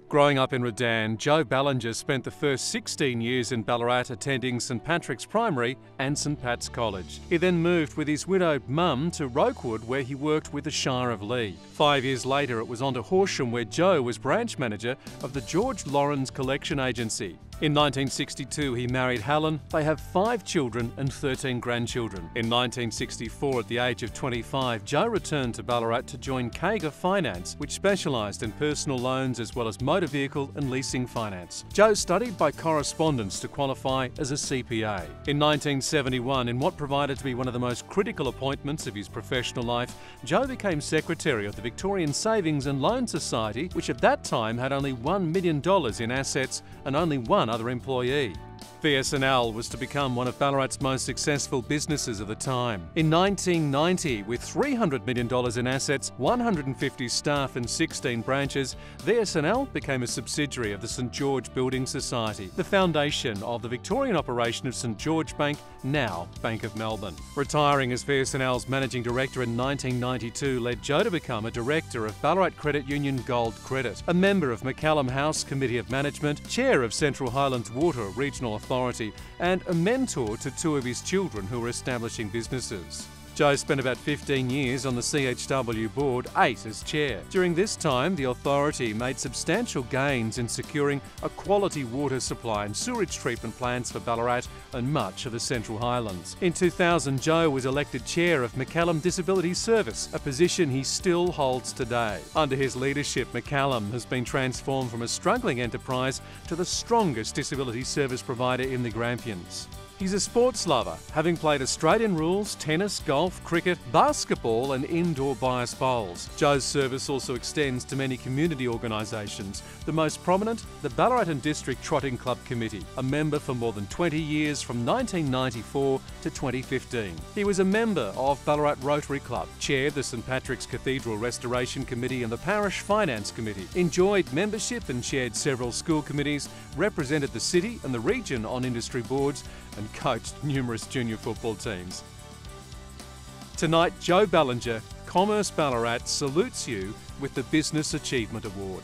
Growing up in Redan, Joe Ballinger spent the first 16 years in Ballarat attending St Patrick's Primary and St Pat's College. He then moved with his widowed mum to Rokewood, where he worked with the Shire of Lee. 5 years later, it was on to Horsham, where Joe was branch manager of the George Lawrence Collection Agency. In 1962, he married Helen. They have 5 children and 13 grandchildren. In 1964, at the age of 25, Joe returned to Ballarat to join Kager Finance, which specialised in personal loans as well as motor vehicle and leasing finance. Joe studied by correspondence to qualify as a CPA. In 1971, in what provided to be one of the most critical appointments of his professional life, Joe became secretary of the Victorian Savings and Loan Society, which at that time had only $1 million in assets and only one other employee. VSNL was to become one of Ballarat's most successful businesses of the time. In 1990, with $300 million in assets, 150 staff and 16 branches, VSNL became a subsidiary of the St George Building Society, the foundation of the Victorian operation of St George Bank, now Bank of Melbourne. Retiring as VSNL's managing director in 1992 led Joe to become a director of Ballarat Credit Union Gold Credit, a member of McCallum House Committee of Management, chair of Central Highlands Water Regional Authority, and a mentor to 2 of his children who were establishing businesses. Joe spent about 15 years on the CHW board, 8 as chair. During this time, the authority made substantial gains in securing a quality water supply and sewerage treatment plants for Ballarat and much of the Central Highlands. In 2000, Joe was elected chair of McCallum Disability Service, a position he still holds today. Under his leadership, McCallum has been transformed from a struggling enterprise to the strongest disability service provider in the Grampians. He's a sports lover, having played Australian rules, tennis, golf, cricket, basketball and indoor bias bowls. Joe's service also extends to many community organisations, the most prominent, the Ballarat and District Trotting Club Committee, a member for more than 20 years from 1994 to 2015. He was a member of Ballarat Rotary Club, chaired the St Patrick's Cathedral Restoration Committee and the Parish Finance Committee, enjoyed membership and chaired several school committees, represented the city and the region on industry boards, and coached numerous junior football teams. Tonight, Joe Ballinger, Commerce Ballarat salutes you with the Business Achievement Award.